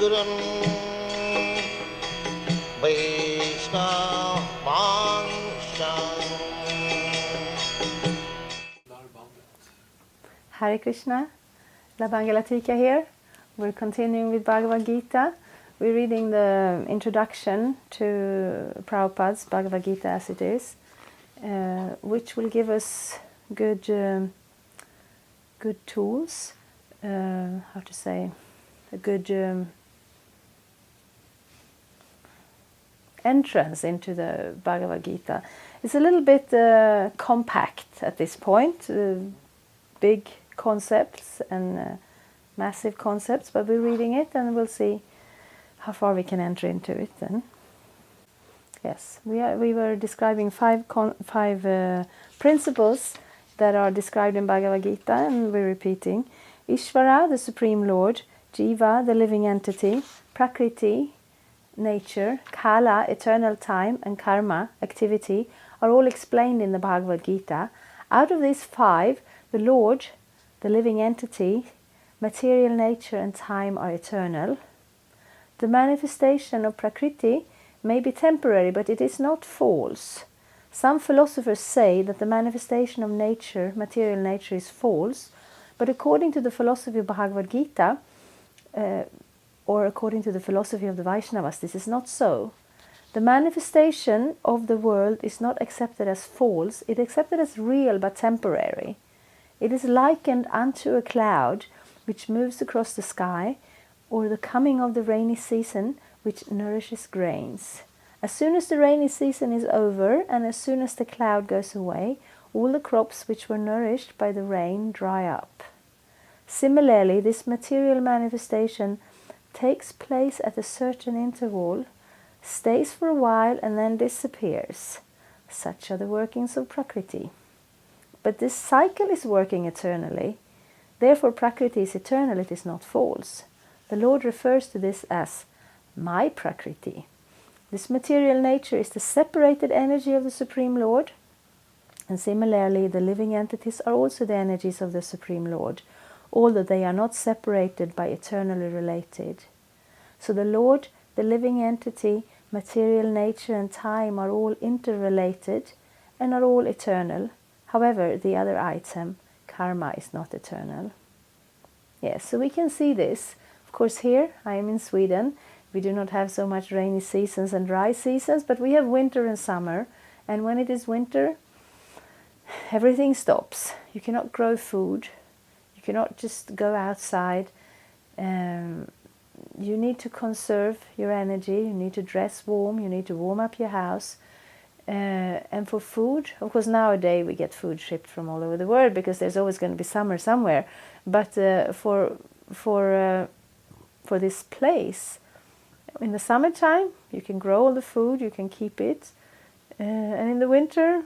Hare Krishna, La Bangalatika here. We're continuing with Bhagavad-gita. We're reading the introduction to Prabhupada's Bhagavad-gita as it is, which will give us good tools, a good entrance into the Bhagavad-gita. It's a little bit compact at this point, big concepts and massive concepts, but we're reading it and we'll see how far we can enter into it then. Yes, we were describing five principles that are described in Bhagavad-gita, and we're repeating. Ishvara, the Supreme Lord; Jiva, the living entity; Prakriti, nature; Kala, eternal time; and Karma, activity, are all explained in the Bhagavad-gita. Out of these five, the Lord, the living entity, material nature and time are eternal. The manifestation of Prakriti may be temporary, but it is not false. Some philosophers say that the manifestation of nature, material nature, is false, but according to the philosophy of Bhagavad-gita, or according to the philosophy of the Vaishnavas, this is not so. The manifestation of the world is not accepted as false, it is accepted as real but temporary. It is likened unto a cloud which moves across the sky, or the coming of the rainy season which nourishes grains. As soon as the rainy season is over, and as soon as the cloud goes away, all the crops which were nourished by the rain dry up. Similarly, this material manifestation takes place at a certain interval, stays for a while, and then disappears. Such are the workings of Prakriti. But this cycle is working eternally. Therefore, Prakriti is eternal, it is not false. The Lord refers to this as my Prakriti. This material nature is the separated energy of the Supreme Lord, and similarly, the living entities are also the energies of the Supreme Lord, although they are not separated by eternally related. So the Lord, the living entity, material nature and time are all interrelated and are all eternal. However, the other item, karma, is not eternal. Yes, so we can see this. Of course, here I am in Sweden. We do not have so much rainy seasons and dry seasons, but we have winter and summer. And when it is winter, everything stops. You cannot grow food. You cannot just go outside. You need to conserve your energy. You need to dress warm. You need to warm up your house. And for food, of course, nowadays we get food shipped from all over the world because there's always going to be summer somewhere. But for this place, in the summertime, you can grow all the food, you can keep it. And in the winter,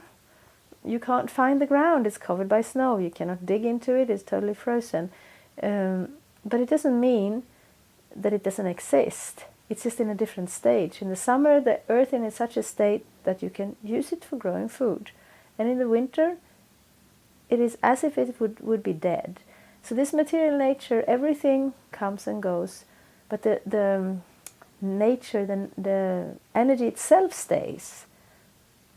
you can't find the ground. It's covered by snow. You cannot dig into it. It's totally frozen. But it doesn't mean that it doesn't exist. It's just in a different stage. In the summer, the earth is in such a state that you can use it for growing food. And in the winter, it is as if it would be dead. So this material nature, everything comes and goes. But the nature, the energy itself stays.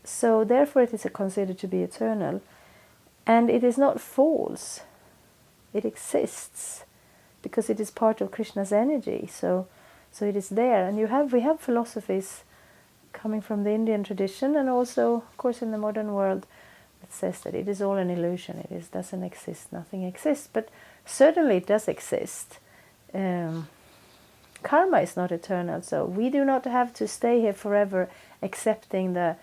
So therefore it is considered to be eternal. And it is not false. It exists because it is part of Krishna's energy. So it is there. And we have philosophies coming from the Indian tradition, and also, of course, in the modern world, it says that it is all an illusion. It doesn't exist. Nothing exists. But certainly it does exist. Karma is not eternal, so we do not have to stay here forever accepting the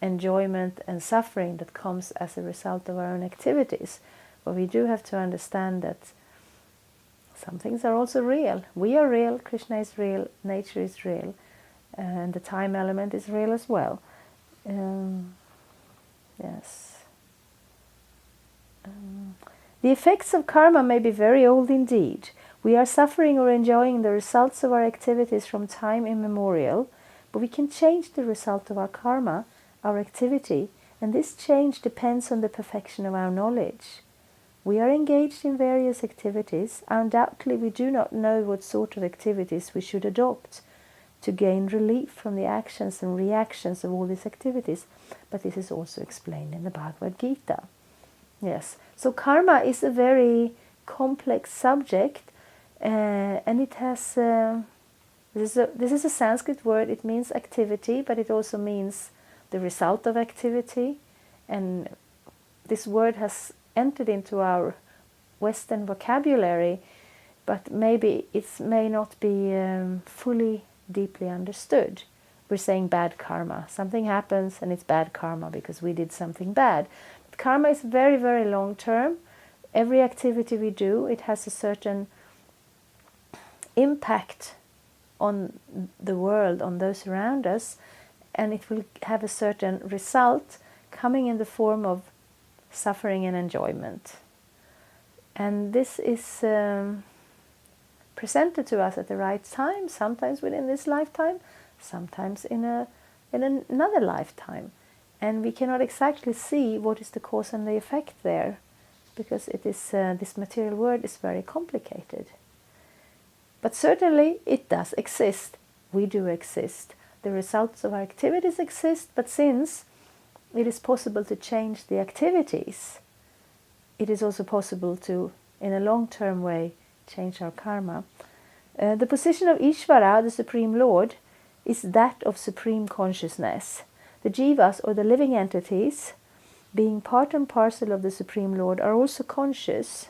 enjoyment and suffering that comes as a result of our own activities. But we do have to understand that some things are also real. We are real, Krishna is real, nature is real, and the time element is real as well. Yes. The effects of karma may be very old indeed. We are suffering or enjoying the results of our activities from time immemorial, but we can change the result of our karma, our activity, and this change depends on the perfection of our knowledge. We are engaged in various activities. Undoubtedly, we do not know what sort of activities we should adopt to gain relief from the actions and reactions of all these activities. But this is also explained in the Bhagavad-gita. Yes, so karma is a very complex subject, and it has... this is a Sanskrit word. It means activity, but it also means the result of activity. And this word has entered into our Western vocabulary, but maybe it may not be fully deeply understood. We're saying bad karma. Something happens and it's bad karma because we did something bad. But karma is very, very long term. Every activity we do, it has a certain impact on the world, on those around us, and it will have a certain result coming in the form of suffering and enjoyment. And this is presented to us at the right time, sometimes within this lifetime, sometimes in another lifetime. And we cannot exactly see what is the cause and the effect there, because it is this material world is very complicated. But certainly it does exist. We do exist. The results of our activities exist, but since it is possible to change the activities, it is also possible to, in a long-term way, change our karma. The position of Ishvara, the Supreme Lord, is that of supreme consciousness. The jivas, or the living entities, being part and parcel of the Supreme Lord, are also conscious.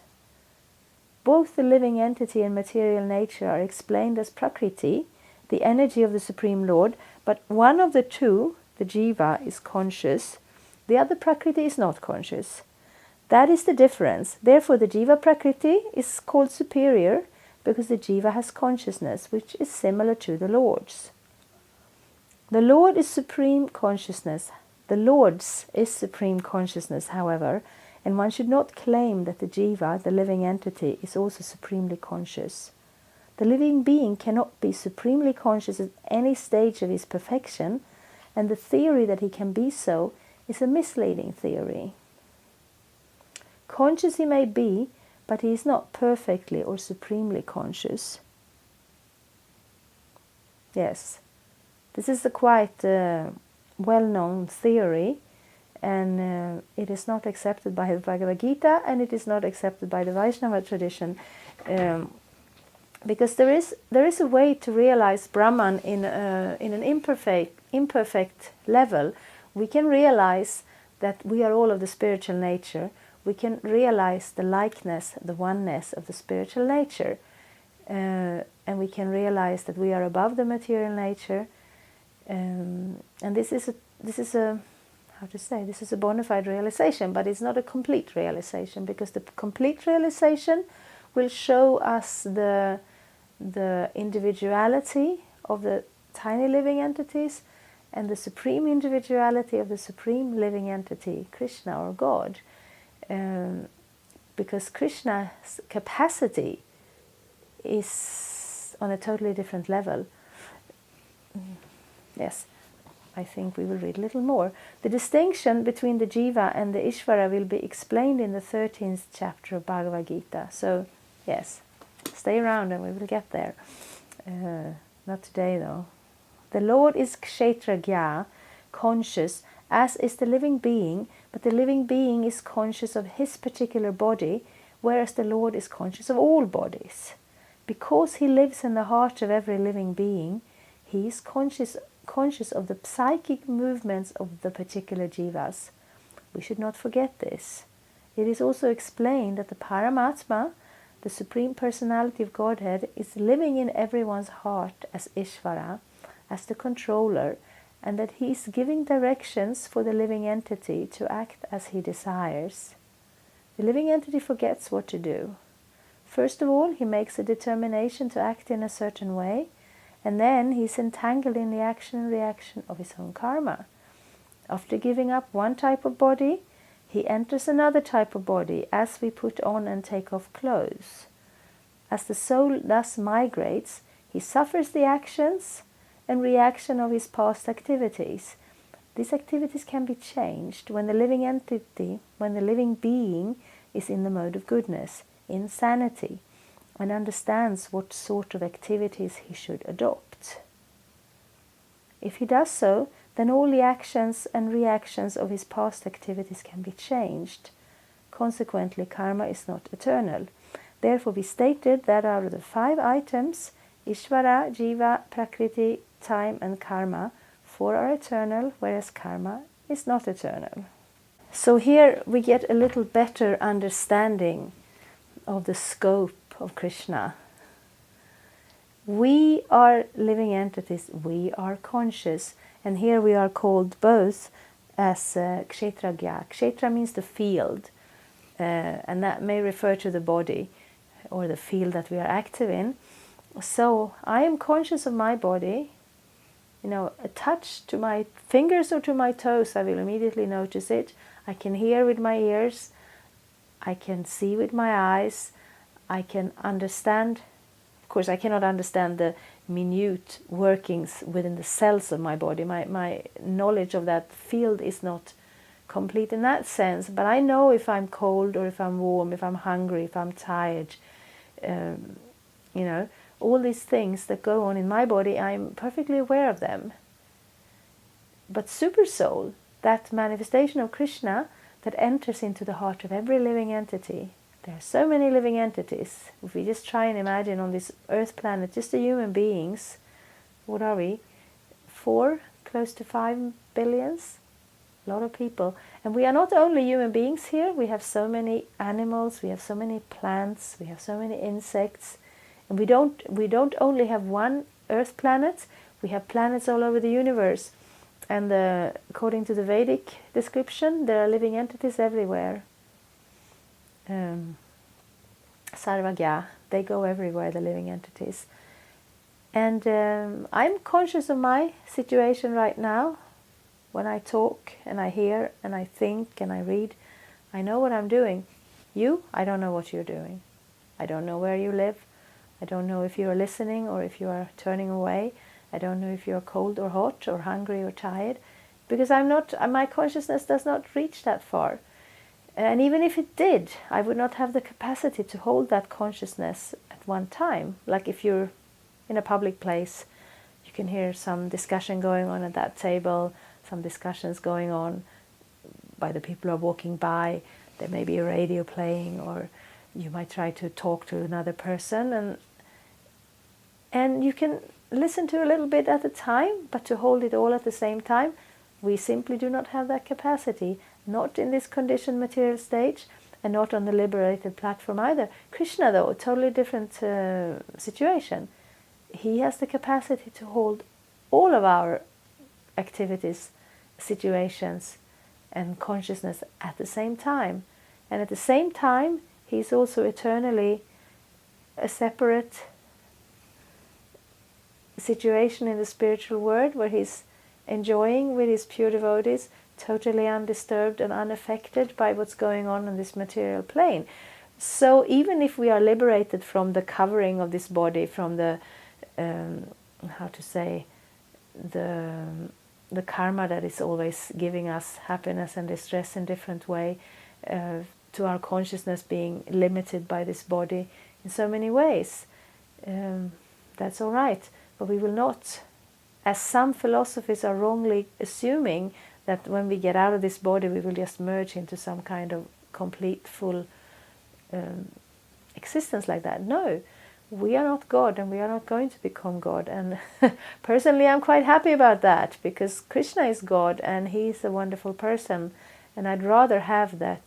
Both the living entity and material nature are explained as Prakriti, the energy of the Supreme Lord, but one of the two, the jiva, is conscious. The other Prakriti is not conscious. That is the difference. Therefore, the jiva Prakriti is called superior because the jiva has consciousness, which is similar to the Lord's. The Lord is supreme consciousness. The Lord's is supreme consciousness, however, and one should not claim that the jiva, the living entity, is also supremely conscious. The living being cannot be supremely conscious at any stage of his perfection, and the theory that he can be so is a misleading theory. Conscious he may be, but he is not perfectly or supremely conscious. Yes, this is a quite well-known theory, and it is not accepted by the Bhagavad-gita, and it is not accepted by the Vaishnava tradition, because there is a way to realize Brahman in an imperfect level. We can realize that we are all of the spiritual nature. We can realize the likeness, the oneness of the spiritual nature, and we can realize that we are above the material nature. And this is a bona fide realization, but it's not a complete realization, because the complete realization will show us the individuality of the tiny living entities and the supreme individuality of the supreme living entity, Krishna or God. Because Krishna's capacity is on a totally different level. Yes, I think we will read a little more. The distinction between the jiva and the Ishvara will be explained in the 13th chapter of Bhagavad-gita. So, yes, stay around and we will get there. Not today, though. The Lord is kshetragya, conscious, as is the living being, but the living being is conscious of his particular body, whereas the Lord is conscious of all bodies. Because he lives in the heart of every living being, he is conscious of the psychic movements of the particular jivas. We should not forget this. It is also explained that the Paramatma, the Supreme Personality of Godhead, is living in everyone's heart as Ishvara, as the controller, and that he is giving directions for the living entity to act as he desires. The living entity forgets what to do. First of all, he makes a determination to act in a certain way, and then he is entangled in the action and reaction of his own karma. After giving up one type of body, he enters another type of body, as we put on and take off clothes. As the soul thus migrates, he suffers the actions and reaction of his past activities. These activities can be changed when the living entity, when the living being is in the mode of goodness, in sanity, and understands what sort of activities he should adopt. If he does so, then all the actions and reactions of his past activities can be changed. Consequently, karma is not eternal. Therefore, we stated that out of the 5 items, Ishvara, Jiva, Prakriti, time and karma, 4 are eternal, whereas karma is not eternal. So here we get a little better understanding of the scope of Krishna. We are living entities, we are conscious, and here we are called both as kshetragya. Kshetra means the field, and that may refer to the body or the field that we are active in. So I am conscious of my body. Attached to my fingers or to my toes, I will immediately notice it. I can hear with my ears, I can see with my eyes, I can understand. Of course, I cannot understand the minute workings within the cells of my body. My knowledge of that field is not complete in that sense, but I know if I'm cold or if I'm warm, if I'm hungry, if I'm tired. All these things that go on in my body, I'm perfectly aware of them. But Supersoul, that manifestation of Krishna that enters into the heart of every living entity. There are so many living entities. If we just try and imagine on this earth planet, just the human beings, what are we? 4, close to 5 billions? A lot of people. And we are not only human beings here, we have so many animals, we have so many plants, we have so many insects. And we don't only have one earth planet, we have planets all over the universe. And according to the Vedic description, there are living entities everywhere. Sarvagya, they go everywhere, the living entities. And I'm conscious of my situation right now. When I talk and I hear and I think and I read, I know what I'm doing. I don't know what you're doing. I don't know where you live. I don't know if you are listening or if you are turning away. I don't know if you are cold or hot or hungry or tired, because my consciousness does not reach that far. And even if it did, I would not have the capacity to hold that consciousness at one time. Like if you're in a public place, you can hear some discussion going on at that table, some discussions going on by the people who are walking by. There may be a radio playing, or you might try to talk to another person, and you can listen to a little bit at a time, but to hold it all at the same time, we simply do not have that capacity, not in this conditioned material stage, and not on the liberated platform either. Krishna, though, a totally different situation. He has the capacity to hold all of our activities, situations, and consciousness at the same time. And at the same time, he's also eternally a separate situation in the spiritual world where he's enjoying with his pure devotees, totally undisturbed and unaffected by what's going on this material plane. So even if we are liberated from the covering of this body, from the the karma that is always giving us happiness and distress in different way, to our consciousness being limited by this body in so many ways, that's all right. But we will not, as some philosophies are wrongly assuming, that when we get out of this body we will just merge into some kind of complete, full existence like that. No, we are not God, and we are not going to become God. And personally I'm quite happy about that, because Krishna is God and he's a wonderful person, and I'd rather have that.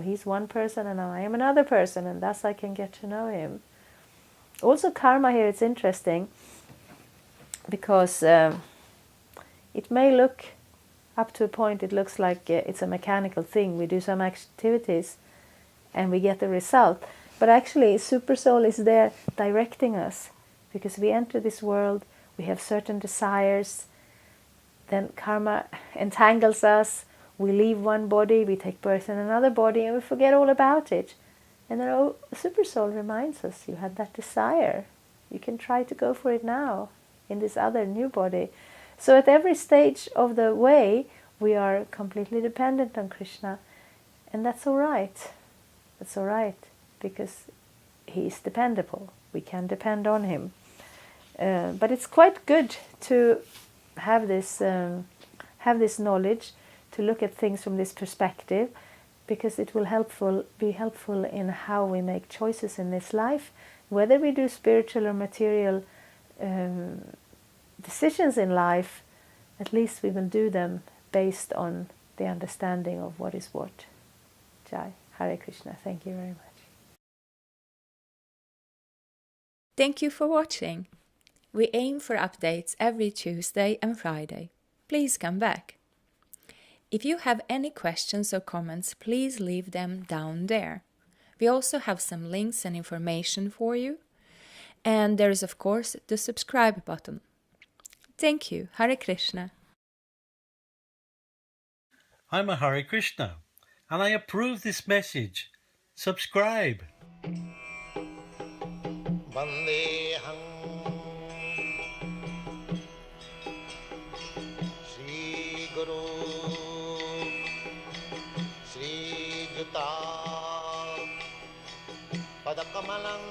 He's one person and I am another person, and thus I can get to know him. Also, karma here, it's interesting, because it may look, up to a point, it looks like it's a mechanical thing. We do some activities and we get the result. But actually, Supersoul is there directing us, because we enter this world, we have certain desires, then karma entangles us, we leave one body, we take birth in another body, and we forget all about it. And then Supersoul reminds us, you had that desire. You can try to go for it now, in this other new body. So at every stage of the way, we are completely dependent on Krishna, and that's all right. That's all right, because he's dependable. We can depend on him. But it's quite good to have this knowledge, to look at things from this perspective, because it will be helpful in how we make choices in this life, whether we do spiritual or material decisions in life. At least we will do them based on the understanding of what is what. Jai, Hare Krishna. Thank you very much. Thank you for watching. We aim for updates every Tuesday and Friday. Please come back. If you have any questions or comments, please leave them down there. We also have some links and information for you. And there is, of course, the subscribe button. Thank you. Hare Krishna. I'm a Hare Krishna, and I approve this message. Subscribe. Vandeham Shri Guru Shri Juta Padakamalang